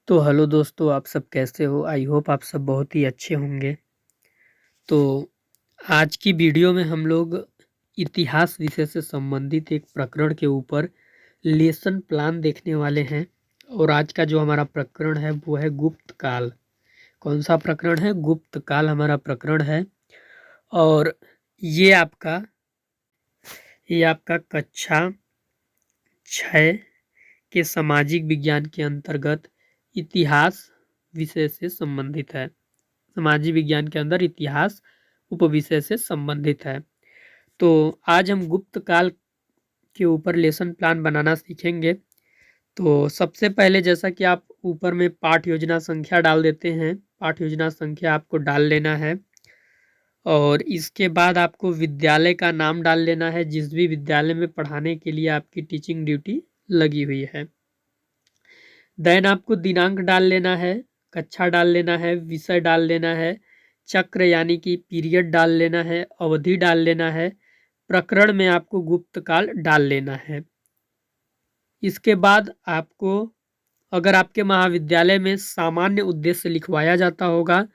तो हेलो दोस्तों, आप सब कैसे हो? आई होप आप सब बहुत ही अच्छे होंगे। तो आज की वीडियो में हम लोग इतिहास विषय से संबंधित एक प्रकरण के ऊपर लेसन प्लान देखने वाले हैं। और आज का जो हमारा प्रकरण है वो है गुप्त काल। कौन सा प्रकरण है? गुप्त काल हमारा प्रकरण है। और ये आपका कक्षा 6 के सामाजिक विज्ञान के अंतर्गत इतिहास विषय से संबंधित है। सामाजिक विज्ञान के अंदर इतिहास उपविषय से संबंधित है। तो आज हम गुप्त काल के ऊपर लेसन प्लान बनाना सीखेंगे। तो सबसे पहले जैसा कि आप ऊपर में पाठ योजना संख्या डाल देते हैं, पाठ योजना संख्या आपको डाल लेना है। और इसके बाद आपको विद्यालय का नाम डाल लेना है, जिस भी विद्यालय में पढ़ाने के लिए आपकी टीचिंग ड्यूटी लगी हुई है। देन आपको दिनांक डाल लेना है, कक्षा डाल लेना है, विषय डाल लेना है, चक्र यानी कि पीरियड डाल लेना है, अवधि डाल लेना है, प्रकरण में आपको गुप्त काल डाल लेना है। इसके बाद आपको, अगर आपके महाविद्यालय में सामान्य उद्देश्य लिखवाया जाता होगा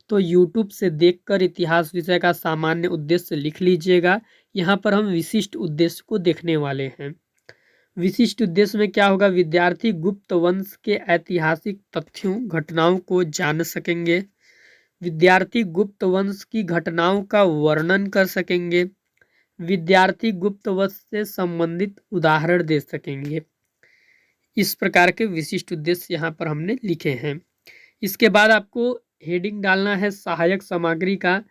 तो यूट्यूब से देखकर इतिहास विषय का सामान्य उद्देश्य लिख लीजिएगा। यहाँ पर हम विशिष्ट उद्देश्य को देखने वाले हैं। विशिष्ट उद्देश्य में क्या होगा? विद्यार्थी गुप्त वंश के ऐतिहासिक तथ्यों घटनाओं को जान सकेंगे। विद्यार्थी गुप्त वंश की घटनाओं का वर्णन कर सकेंगे। विद्यार्थी गुप्त वंश से संबंधित उदाहरण दे सकेंगे। इस प्रकार के विशिष्ट उद्देश्य यहाँ पर हमने लिखे हैं। इसके बाद आपको हेडिंग डालना है सहायक सामग्री का,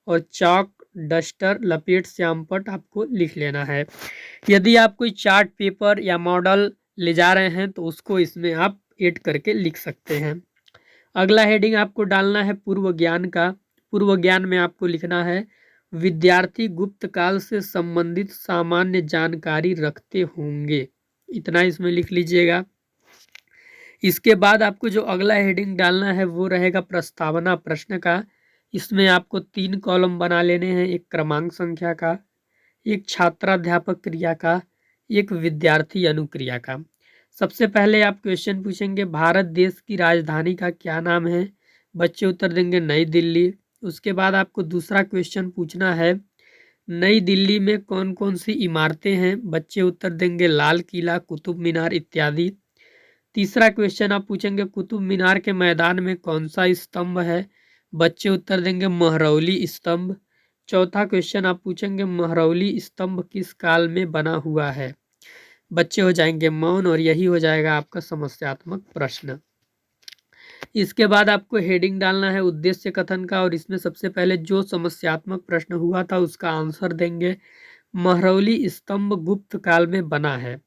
और चॉक, डस्टर, लपेट, श्यामपट्ट आपको लिख लेना है। यदि आप कोई चार्ट पेपर या मॉडल ले जा रहे हैं तो उसको इसमें आप ऐड करके लिख सकते हैं। अगला हेडिंग आपको डालना है पूर्व ज्ञान का। पूर्व ज्ञान में आपको लिखना है विद्यार्थी गुप्त काल से संबंधित सामान्य जानकारी रखते होंगे। इतना इसमें लिख लीजिएगा। इसके बाद आपको जो अगला हेडिंग डालना है वो रहेगा प्रस्तावना प्रश्न का। इसमें आपको 3 कॉलम बना लेने हैं, एक क्रमांक संख्या का, एक छात्राध्यापक क्रिया का, एक विद्यार्थी अनुक्रिया का। सबसे पहले आप क्वेश्चन पूछेंगे भारत देश की राजधानी का क्या नाम है? बच्चे उत्तर देंगे नई दिल्ली। उसके बाद आपको दूसरा क्वेश्चन पूछना है नई दिल्ली में कौन कौन सी इमारतें हैं? बच्चे उत्तर देंगे लाल किला, कुतुब मीनार इत्यादि। तीसरा क्वेश्चन आप पूछेंगे कुतुब मीनार के मैदान में कौन सा स्तंभ है? बच्चे उत्तर देंगे महरौली स्तंभ। चौथा क्वेश्चन आप पूछेंगे महरौली स्तंभ किस काल में बना हुआ है? बच्चे हो जाएंगे मौन, और यही हो जाएगा आपका समस्यात्मक प्रश्न। इसके बाद आपको हेडिंग डालना है उद्देश्य कथन का, और इसमें सबसे पहले जो समस्यात्मक प्रश्न हुआ था उसका आंसर देंगे। महरौली स्तंभ गुप्त काल में बना है।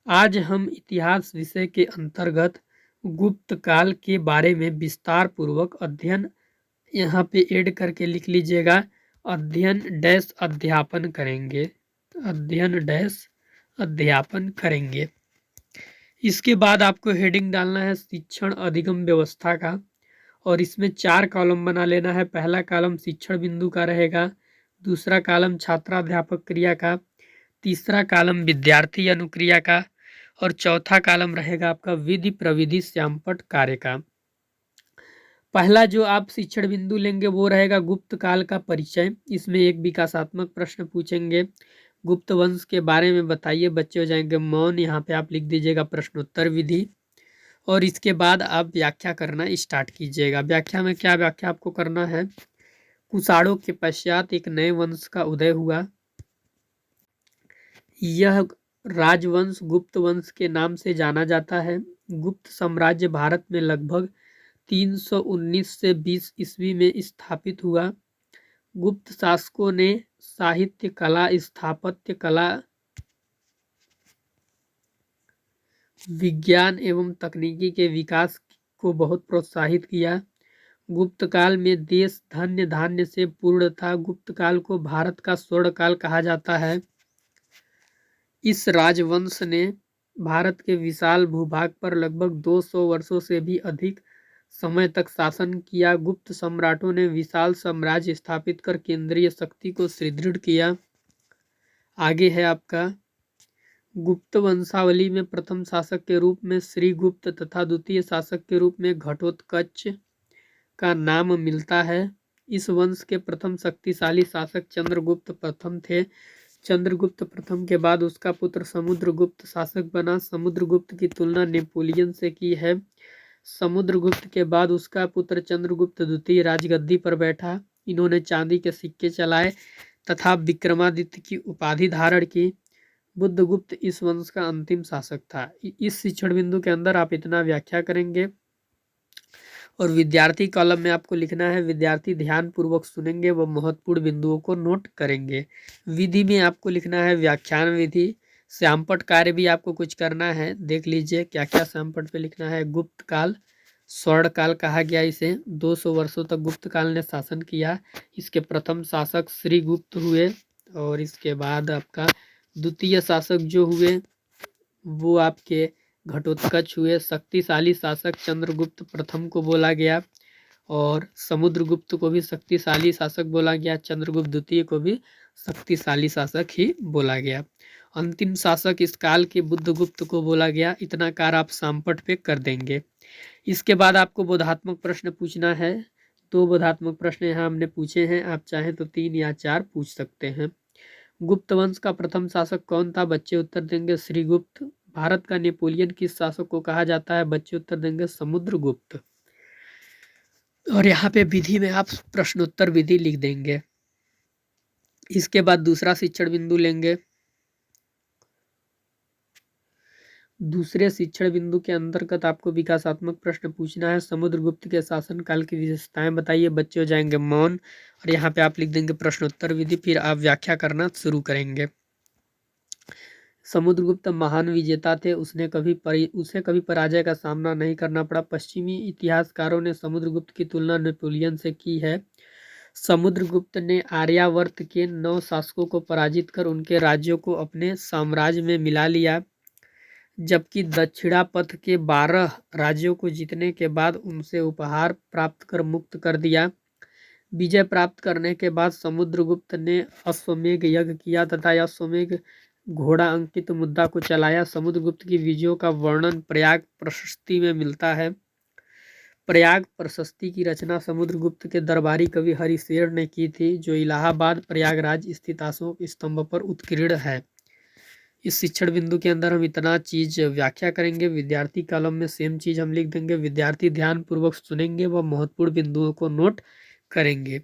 आज हम इतिहास विषय के अंतर्गत गुप्त काल के बारे में विस्तार पूर्वक अध्ययन, यहाँ पे ऐड करके लिख लीजिएगा, अध्ययन डैश अध्यापन करेंगे। अध्ययन डैश अध्यापन करेंगे। इसके बाद आपको हेडिंग डालना है शिक्षण अधिगम व्यवस्था का, और इसमें 4 कॉलम बना लेना है। पहला कॉलम शिक्षण बिंदु का रहेगा, दूसरा कॉलम छात्राध्यापक क्रिया का, तीसरा कॉलम विद्यार्थी अनुक्रिया का, और चौथा कॉलम रहेगा आपका विधि प्रविधि श्यामपट्ट कार्य का। पहला जो आप शिक्षण बिंदु लेंगे वो रहेगा गुप्त काल का परिचय। इसमें एक विकासात्मक प्रश्न पूछेंगे, गुप्त वंश के बारे में बताइए। बच्चे हो जाएंगे मौन। यहाँ पे आप लिख दीजिएगा प्रश्नोत्तर विधि, और इसके बाद आप व्याख्या करना स्टार्ट कीजिएगा। व्याख्या में क्या व्याख्या आपको करना है? कुषाणों के पश्चात एक नए वंश का उदय हुआ। यह राजवंश गुप्त वंश के नाम से जाना जाता है। गुप्त साम्राज्य भारत में लगभग 319 से 20 ईस्वी में स्थापित हुआ। गुप्त शासकों ने साहित्य कला, स्थापत्य कला, विज्ञान एवं तकनीकी के विकास को बहुत प्रोत्साहित किया। गुप्त काल में देश धन्य धान्य से पूर्ण था। गुप्त काल को भारत का स्वर्ण काल कहा जाता है। इस राजवंश ने भारत के विशाल भूभाग पर लगभग 200 वर्षों से भी अधिक समय तक शासन किया। गुप्त सम्राटों ने विशाल साम्राज्य स्थापित कर केंद्रीय शक्ति को सुदृढ़ किया। आगे है आपका गुप्त वंशावली में प्रथम शासक के रूप में श्रीगुप्त तथा द्वितीय शासक के रूप में घटोत्कच का नाम मिलता है। इस वंश के प्रथम शक्तिशाली शासक चंद्रगुप्त प्रथम थे। चंद्रगुप्त प्रथम के बाद उसका पुत्र समुद्रगुप्त शासक बना। समुद्रगुप्त की तुलना नेपोलियन से की है। समुद्रगुप्त के बाद उसका पुत्र चंद्रगुप्त द्वितीय राजगद्दी पर बैठा। इन्होंने चांदी के सिक्के चलाए तथा विक्रमादित्य की उपाधि धारण की। बुद्धगुप्त इस वंश का अंतिम शासक था। इस शिक्षण बिंदु के अंदर आप इतना व्याख्या करेंगे और विद्यार्थी कॉलम में आपको लिखना है। विद्यार्थी ध्यान पूर्वक सुनेंगे व महत्वपूर्ण बिंदुओं को नोट करेंगे। विधि में आपको लिखना है व्याख्यान विधि। श्यामपट कार्य भी आपको कुछ करना है, देख लीजिए क्या क्या श्यामपट पे लिखना है। गुप्त काल, स्वर्ण काल कहा गया इसे। 200 वर्षों तक गुप्त काल ने शासन किया। इसके प्रथम शासक श्रीगुप्त हुए और इसके बाद आपका द्वितीय शासक जो हुए वो आपके घटोत्कच हुए। शक्तिशाली शासक चंद्रगुप्त प्रथम को बोला गया और समुद्रगुप्त को भी शक्तिशाली शासक बोला गया। चंद्रगुप्त द्वितीय को भी शक्तिशाली शासक ही बोला गया। अंतिम शासक इस काल के बुद्धगुप्त को बोला गया। इतना कार्य आप शामपट पे कर देंगे। इसके बाद आपको बोधात्मक प्रश्न पूछना है। 2 बोधात्मक प्रश्न यहाँ हमने पूछे हैं, आप चाहें तो 3 या 4 पूछ सकते हैं। गुप्त वंश का प्रथम शासक कौन था? बच्चे उत्तर देंगे श्रीगुप्त। भारत का नेपोलियन किस शासक को कहा जाता है? बच्चे उत्तर देंगे समुद्रगुप्त। और यहाँ पे विधि में आप प्रश्नोत्तर विधि लिख देंगे। इसके बाद दूसरा शिक्षण बिंदु लेंगे। दूसरे शिक्षण बिंदु के अंतर्गत आपको विकासात्मक प्रश्न पूछना है। समुद्रगुप्त के शासन काल की विशेषताएं बताइए। बच्चे हो जाएंगे मौन और यहाँ पे आप लिख देंगे प्रश्नोत्तर विधि। फिर आप व्याख्या करना शुरू करेंगे। समुद्रगुप्त महान विजेता थे। उसे कभी पराजय का सामना नहीं करना पड़ा। पश्चिमी इतिहासकारों ने समुद्रगुप्त की तुलना नेपोलियन से की है। समुद्रगुप्त ने आर्यावर्त के 9 शासकों को पराजित कर उनके राज्यों को अपने साम्राज्य में मिला लिया, जबकि दक्षिणापथ के 12 राज्यों को जीतने के बाद उनसे उपहार प्राप्त कर मुक्त कर दिया। विजय प्राप्त करने के बाद समुद्रगुप्त ने अश्वमेध यज्ञ किया तथा अश्वमेध घोड़ा अंकित मुद्रा को चलाया। समुद्रगुप्त की विजयों का वर्णन प्रयाग प्रशस्ति में मिलता है। प्रयाग प्रशस्ति की रचना समुद्रगुप्त के दरबारी कवि हरिशेर ने की थी, जो इलाहाबाद प्रयागराज स्थित अशोक स्तंभ पर उत्कीर्ण है। इस शिक्षण बिंदु के अंदर हम इतना चीज व्याख्या करेंगे। विद्यार्थी कॉलम में सेम चीज हम लिख देंगे। विद्यार्थी ध्यान पूर्वक सुनेंगे व महत्वपूर्ण बिंदुओं को नोट करेंगे।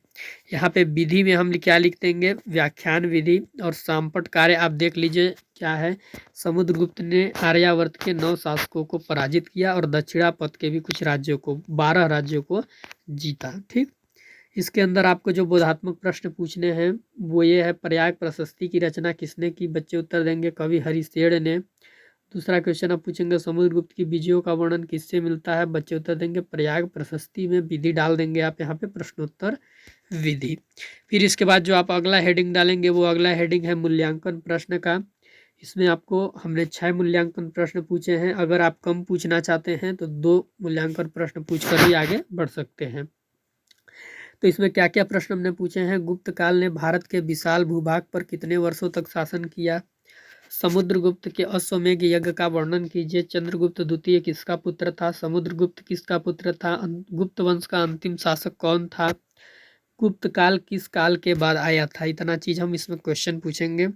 यहाँ पे विधि में हम क्या लिख देंगे? व्याख्यान विधि। और शामपट कार्य आप देख लीजिए क्या है। समुद्रगुप्त ने आर्यावर्त के 9 शासकों को पराजित किया और दक्षिणापथ के भी कुछ राज्यों को 12 राज्यों को जीता। ठीक, इसके अंदर आपको जो बोधात्मक प्रश्न पूछने हैं वो ये है, प्रयाग प्रशस्ति की रचना किसने की? बच्चे उत्तर देंगे कवि हरिशेर ने। दूसरा क्वेश्चन आप पूछेंगे समुद्रगुप्त की विजयों का वर्णन किससे मिलता है? बच्चे उत्तर देंगे प्रयाग प्रशस्ति में। विधि डाल देंगे आप यहाँ पे प्रश्नोत्तर विधि। फिर इसके बाद जो आप अगला हेडिंग डालेंगे वो अगला हेडिंग है मूल्यांकन प्रश्न का। इसमें आपको हमने 6 मूल्यांकन प्रश्न पूछे हैं। अगर आप कम पूछना चाहते हैं तो 2 मूल्यांकन प्रश्न पूछ कर ही आगे बढ़ सकते हैं। तो इसमें क्या क्या प्रश्न हमने पूछे हैं? गुप्त काल ने भारत के विशाल भूभाग पर कितने वर्षों तक शासन किया? समुद्रगुप्त के अश्वमेध यज्ञ का वर्णन कीजिए। चंद्रगुप्त द्वितीय किसका पुत्र था? समुद्रगुप्त किसका पुत्र था? गुप्त वंश का अंतिम शासक कौन था? गुप्त काल किस काल के बाद आया था? इतना चीज हम इसमें क्वेश्चन पूछेंगे।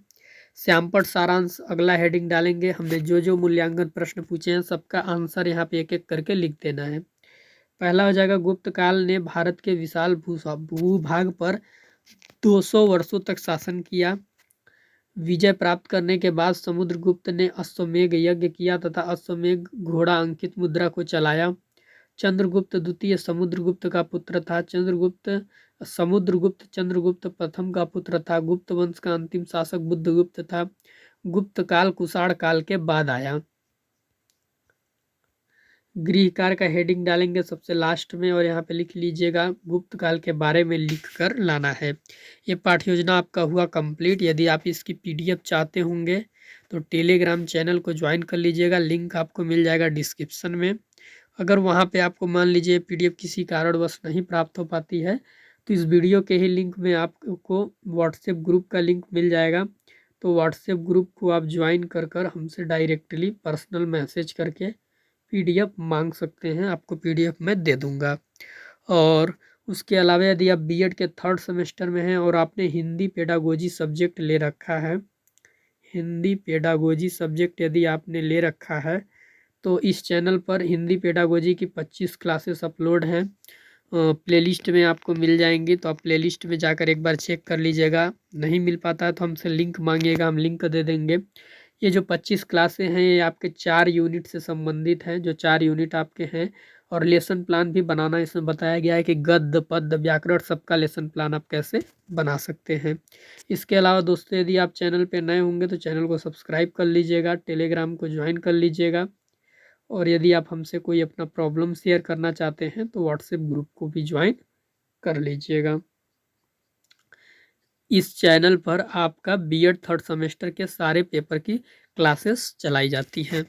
श्यामपट सारांश अगला हेडिंग डालेंगे। हमने जो जो मूल्यांकन प्रश्न पूछे हैं सबका आंसर यहाँ पे एक एक करके लिख देना है। पहला हो जाएगा, गुप्त काल ने भारत के विशाल भूभाग पर 200 वर्षों तक शासन किया। विजय प्राप्त करने के बाद समुद्रगुप्त ने अश्वमेध यज्ञ किया तथा अश्वमेध घोड़ा अंकित मुद्रा को चलाया। चंद्रगुप्त द्वितीय समुद्रगुप्त का पुत्र था। समुद्रगुप्त चंद्रगुप्त प्रथम का पुत्र था। गुप्त वंश का अंतिम शासक बुद्धगुप्त था। गुप्त काल कुषाण काल के बाद आया। गृह कार्य का हेडिंग डालेंगे सबसे लास्ट में और यहाँ पे लिख लीजिएगा गुप्त काल के बारे में लिख कर लाना है। ये पाठ योजना आपका हुआ कंप्लीट। यदि आप इसकी पीडीएफ चाहते होंगे तो टेलीग्राम चैनल को ज्वाइन कर लीजिएगा। लिंक आपको मिल जाएगा डिस्क्रिप्शन में। अगर वहाँ पे आपको मान लीजिए पीडीएफ किसी कारणवश नहीं प्राप्त हो पाती है तो इस वीडियो के ही लिंक में आपको व्हाट्सएप ग्रुप का लिंक मिल जाएगा। तो व्हाट्सएप ग्रुप को आप ज्वाइन कर हमसे डायरेक्टली पर्सनल मैसेज करके पीडीएफ मांग सकते हैं, आपको पीडीएफ मैं दे दूंगा। और उसके अलावा यदि आप बीएड के 3rd सेमेस्टर में हैं और आपने हिंदी पेडागोजी सब्जेक्ट ले रखा है, हिंदी पेडागोजी सब्जेक्ट यदि आपने ले रखा है तो इस चैनल पर हिंदी पेडागोजी की 25 क्लासेस अपलोड हैं, प्लेलिस्ट में आपको मिल जाएंगी। तो आप प्लेलिस्ट में जाकर एक बार चेक कर लीजिएगा। नहीं मिल पाता है तो हमसे लिंक मांगिएगा, हम लिंक दे देंगे। ये जो 25 क्लासें हैं ये आपके 4 यूनिट से संबंधित हैं, जो 4 यूनिट आपके हैं। और लेसन प्लान भी बनाना इसमें बताया गया है कि गद्य पद्य व्याकरण सबका लेसन प्लान आप कैसे बना सकते हैं। इसके अलावा दोस्तों यदि आप चैनल पे नए होंगे तो चैनल को सब्सक्राइब कर लीजिएगा, टेलीग्राम को ज्वाइन कर लीजिएगा। और यदि आप हमसे कोई अपना प्रॉब्लम शेयर करना चाहते हैं तो व्हाट्सएप ग्रुप को भी ज्वाइन कर लीजिएगा। इस चैनल पर आपका बीएड 3rd सेमेस्टर के सारे पेपर की क्लासेस चलाई जाती हैं।